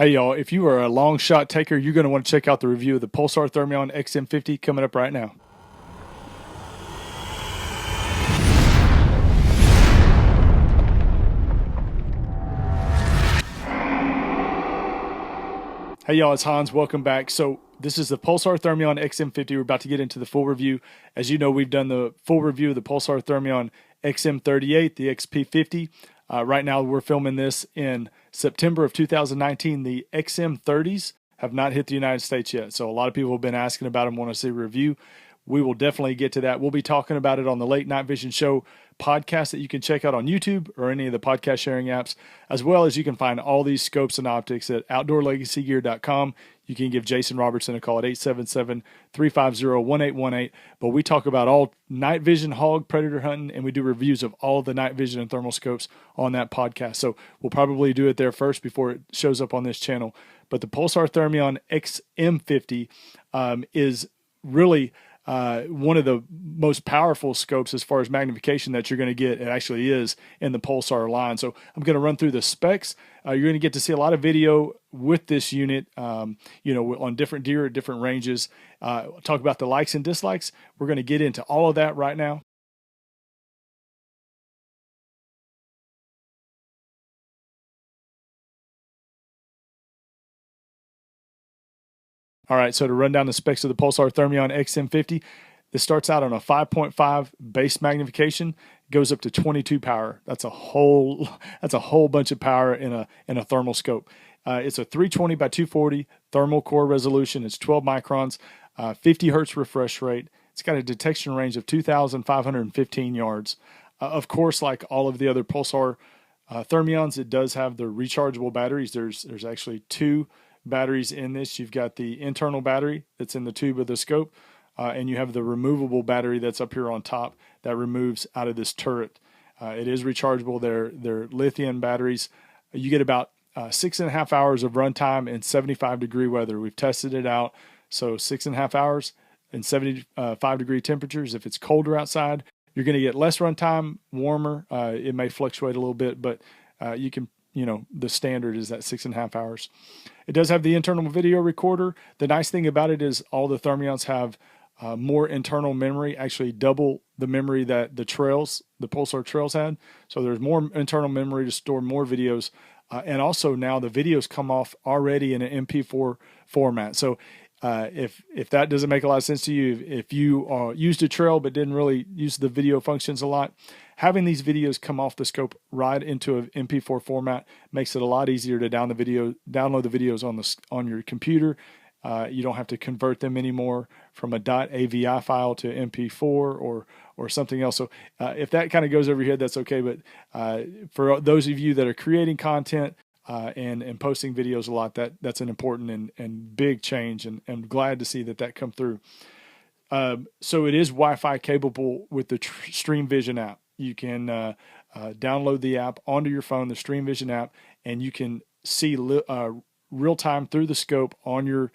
Hey y'all, if you are a long shot taker, you're going to want to check out the review of the Pulsar Thermion XM50 coming up right now. Hey y'all, it's Hans. Welcome back. So this is the Pulsar Thermion XM50. We're about to get into the full review. As you know, we've done the full review of the Pulsar Thermion XM38, the XP50. Right now, we're filming this in September of 2019. The XM30s have not hit the United States yet. So a lot of people have been asking about them, want to see a review. We will definitely get to that. We'll be talking about it on the Late Night Vision Show podcast that you can check out on YouTube or any of the podcast sharing apps, as well as you can find all these scopes and optics at outdoorlegacygear.com. You can give Jason Robertson a call at 877-350-1818. But we talk about all night vision, hog, predator hunting, and we do reviews of all the night vision and thermal scopes on that podcast. So we'll probably do it there first before it shows up on this channel. But the Pulsar Thermion XM50 is really one of the most powerful scopes as far as magnification that you're going to get. It actually is in the Pulsar line. So I'm going to run through the specs. You're going to get to see a lot of video with this unit, on different deer at different ranges. Talk about the likes and dislikes. We're going to get into all of that right now. All right, so to run down the specs of the Pulsar Thermion XM50, this starts out on a 5.5 base magnification, goes up to 22 power. That's a whole bunch of power in a thermal scope. It's a 320 by 240 thermal core resolution. It's 12 microns, 50 hertz refresh rate. It's got a detection range of 2,515 yards. Of course, like all of the other Pulsar Thermions, it does have the rechargeable batteries. There's actually two batteries in this. You've got the internal battery that's in the tube of the scope, and you have the removable battery that's up here on top that removes out of this turret. It is rechargeable. They're lithium batteries. You get about 6.5 hours of runtime in 75-degree weather. We've tested it out. So 6.5 hours in 75-degree temperatures. If it's colder outside, you're going to get less runtime, warmer. It may fluctuate a little bit, but you can, the standard is that 6.5 hours. It does have the internal video recorder. The nice thing about it is all the Thermions have more internal memory, actually double the memory that the Pulsar Trails had. So there's more internal memory to store more videos. And also now the videos come off already in an MP4 format. So if that doesn't make a lot of sense to you, if you used a trail but didn't really use the video functions a lot, having these videos come off the scope right into an MP4 format makes it a lot easier to download the videos on your computer. You don't have to convert them anymore from a .avi file to MP4 or something else. So if that kind of goes over your head, that's okay. But for those of you that are creating content and posting videos a lot, that's an important and big change, and I'm glad to see that come through. So it is Wi-Fi capable with the Stream Vision app. You can download the app onto your phone, the Stream Vision app, and you can see real time through the scope on your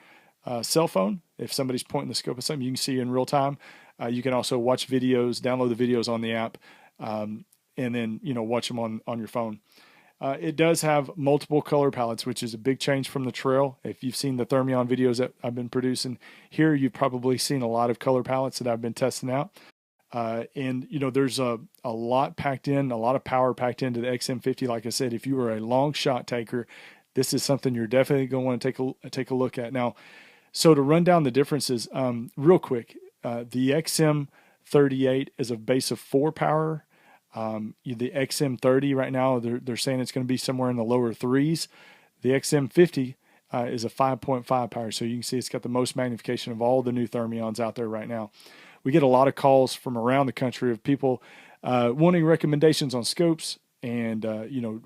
cell phone. If somebody's pointing the scope at something, you can see in real time. You can also watch videos, download the videos on the app, and then watch them on your phone. It does have multiple color palettes, which is a big change from the Trail. If you've seen the Thermion videos that I've been producing here, you've probably seen a lot of color palettes that I've been testing out. And there's a lot packed in, a lot of power packed into the XM50. Like I said, if you are a long shot taker, this is something you're definitely going to want to take a look at. Now, so to run down the differences real quick, the XM38 is a base of 4 power. The XM30 right now, they're saying it's going to be somewhere in the lower 3s. The XM50 is a 5.5 power. So you can see it's got the most magnification of all the new Thermions out there right now. We get a lot of calls from around the country of people wanting recommendations on scopes and,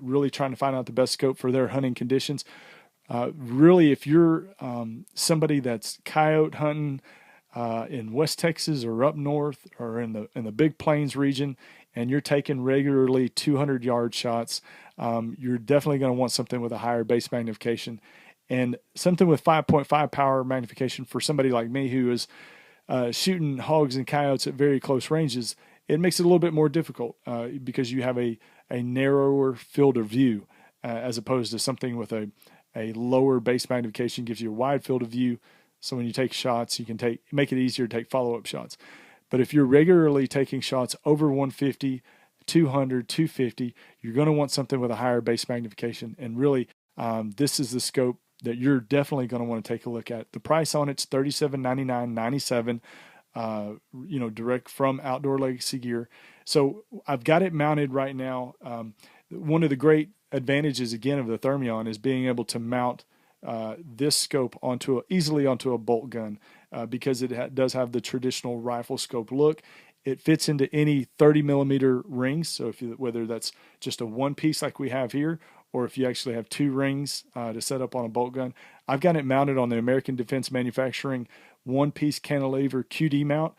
really trying to find out the best scope for their hunting conditions. Really, if you're somebody that's coyote hunting in West Texas or up north or in the Big Plains region, and you're taking regularly 200-yard shots, you're definitely going to want something with a higher base magnification. And something with 5.5 power magnification for somebody like me who is shooting hogs and coyotes at very close ranges, it makes it a little bit more difficult because you have a narrower field of view as opposed to something with a a lower base magnification gives you a wide field of view. So when you take shots, you can make it easier to take follow-up shots. But if you're regularly taking shots over 150, 200, 250, you're going to want something with a higher base magnification. And really, this is the scope that you're definitely going to want to take a look at. The price on it's $37.99.97, direct from Outdoor Legacy Gear. So I've got it mounted right now. One of the great advantages, again, of the Thermion is being able to mount this scope easily onto a bolt gun because it does have the traditional rifle scope look. It fits into any 30 millimeter rings. So whether that's just a one piece like we have here, or if you actually have two rings to set up on a bolt gun. I've got it mounted on the American Defense Manufacturing one-piece cantilever QD mount.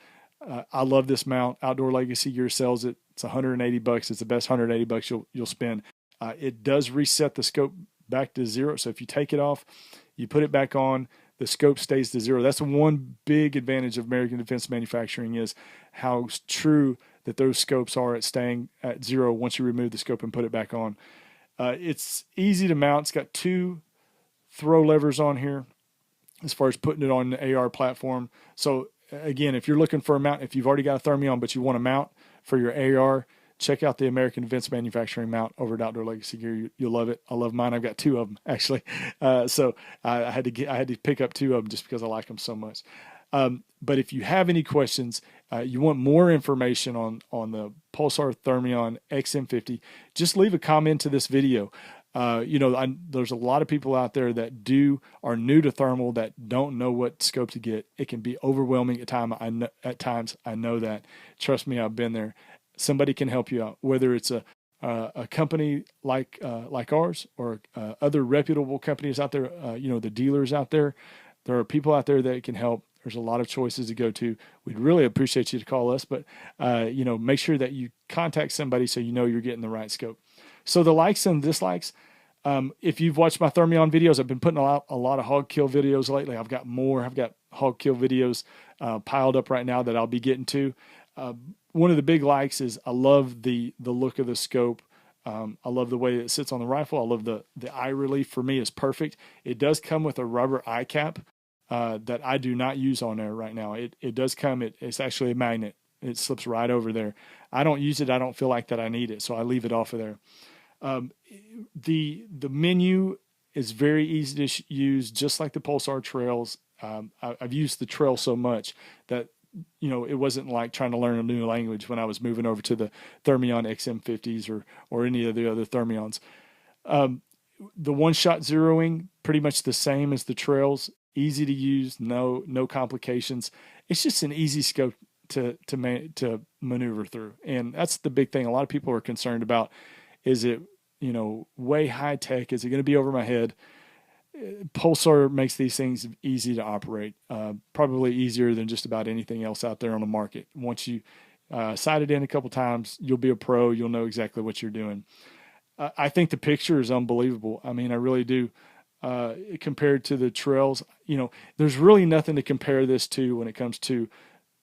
I love this mount. Outdoor Legacy Gear sells it. It's $180. It's the best $180 you'll spend. It does reset the scope back to zero. So if you take it off, you put it back on, the scope stays to zero. That's one big advantage of American Defense Manufacturing is how true that those scopes are at staying at zero once you remove the scope and put it back on. It's easy to mount. It's got two throw levers on here as far as putting it on the AR platform. So again, if you're looking for a mount, if you've already got a Thermion but you want a mount for your AR, check out the American Defense Manufacturing mount over at Outdoor Legacy Gear. You'll love it. I love mine. I've got two of them actually. So I had to pick up two of them just because I like them so much. But if you have any questions, you want more information on the Pulsar Thermion XM50, just leave a comment to this video. There's a lot of people out there that are new to thermal that don't know what scope to get. It can be overwhelming at times. I know that. Trust me, I've been there. Somebody can help you out, whether it's a company like ours or other reputable companies out there. The dealers out there. There are people out there that can help. There's a lot of choices to go to. We'd really appreciate you to call us, but make sure that you contact somebody so you know you're getting the right scope. So the likes and dislikes. If you've watched my Thermion videos, I've been putting a lot of hog kill videos lately. I've got hog kill videos piled up right now that I'll be getting to. One of the big likes is I love the look of the scope. I love the way it sits on the rifle. I love the eye relief. For me is perfect. It does come with a rubber eye cap that I do not use on there right now. It does come. It's actually a magnet. It slips right over there. I don't use it. I don't feel like that I need it, so I leave it off of there. The menu is very easy to use, just like the Pulsar trails. I've used the trail so much that it wasn't like trying to learn a new language when I was moving over to the Thermion XM50s or any of the other Thermions. The one-shot zeroing, pretty much the same as the trails. Easy to use, no complications. It's just an easy scope to maneuver through, and that's the big thing. A lot of people are concerned about: is it way high tech? Is it going to be over my head? Pulsar makes these things easy to operate, probably easier than just about anything else out there on the market. Once you sight it in a couple times, you'll be a pro. You'll know exactly what you're doing. I think the picture is unbelievable. I mean, I really do. Compared to the trails, there's really nothing to compare this to when it comes to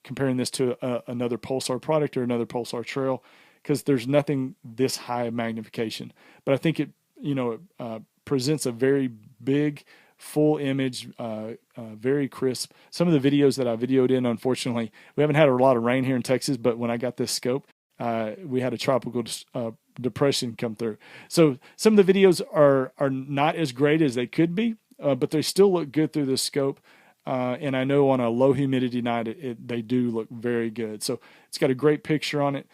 comparing this to another Pulsar product or another Pulsar trail, because there's nothing this high magnification. But I think it presents a very big, full image, very crisp. Some of the videos that I videoed in, unfortunately, we haven't had a lot of rain here in Texas, but when I got this scope, we had a tropical depression come through. So some of the videos are not as great as they could be, but they still look good through the scope. And I know on a low humidity night, they do look very good. So it's got a great picture on it.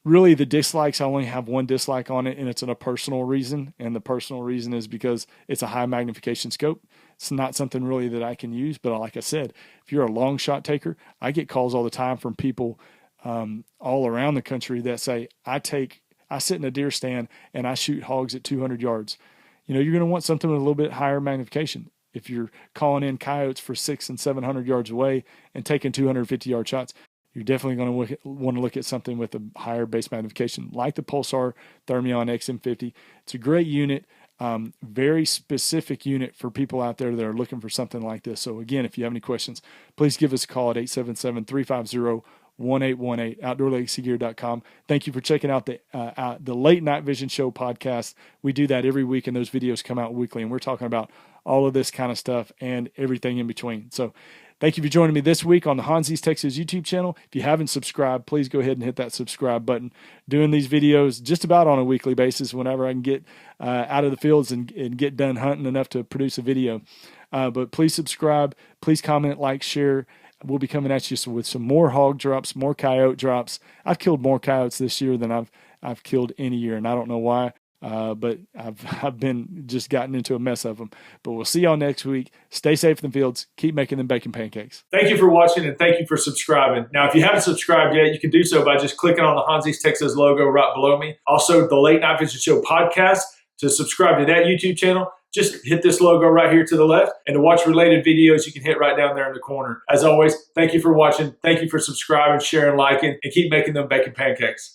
Really, the dislikes, I only have one dislike on it, and it's a personal reason. And the personal reason is because it's a high magnification scope. It's not something really that I can use. But like I said, if you're a long shot taker, I get calls all the time from people all around the country that say, I sit in a deer stand and I shoot hogs at 200 yards. You're going to want something with a little bit higher magnification. If you're calling in coyotes for 600 and 700 yards away and taking 250 yard shots, you're definitely going to want to look at something with a higher base magnification, like the Pulsar Thermion XM50. It's a great unit, very specific unit for people out there that are looking for something like this. So again, if you have any questions, please give us a call at 877-350-1037. 1818, outdoorlegacygear.com. Thank you for checking out the Late Night Vision Show podcast. We do that every week, and those videos come out weekly, and we're talking about all of this kind of stuff and everything in between. So thank you for joining me this week on the Hansi's Texas YouTube channel. If you haven't subscribed, please go ahead and hit that subscribe button. Doing these videos just about on a weekly basis whenever I can get out of the fields and get done hunting enough to produce a video. But please subscribe. Please comment, like, share. We'll be coming at you with some more hog drops, more coyote drops. I've killed more coyotes this year than I've killed any year, and I don't know why. But I've been just gotten into a mess of them. But we'll see y'all next week. Stay safe in the fields. Keep making them bacon pancakes. Thank you for watching, and thank you for subscribing. Now, if you haven't subscribed yet, you can do so by just clicking on the Hansi's Texas logo right below me. Also, the Late Night Vision Show podcast. To subscribe to that YouTube channel, just hit this logo right here to the left. And to watch related videos, you can hit right down there in the corner. As always, thank you for watching. Thank you for subscribing, sharing, liking, and keep making them bacon pancakes.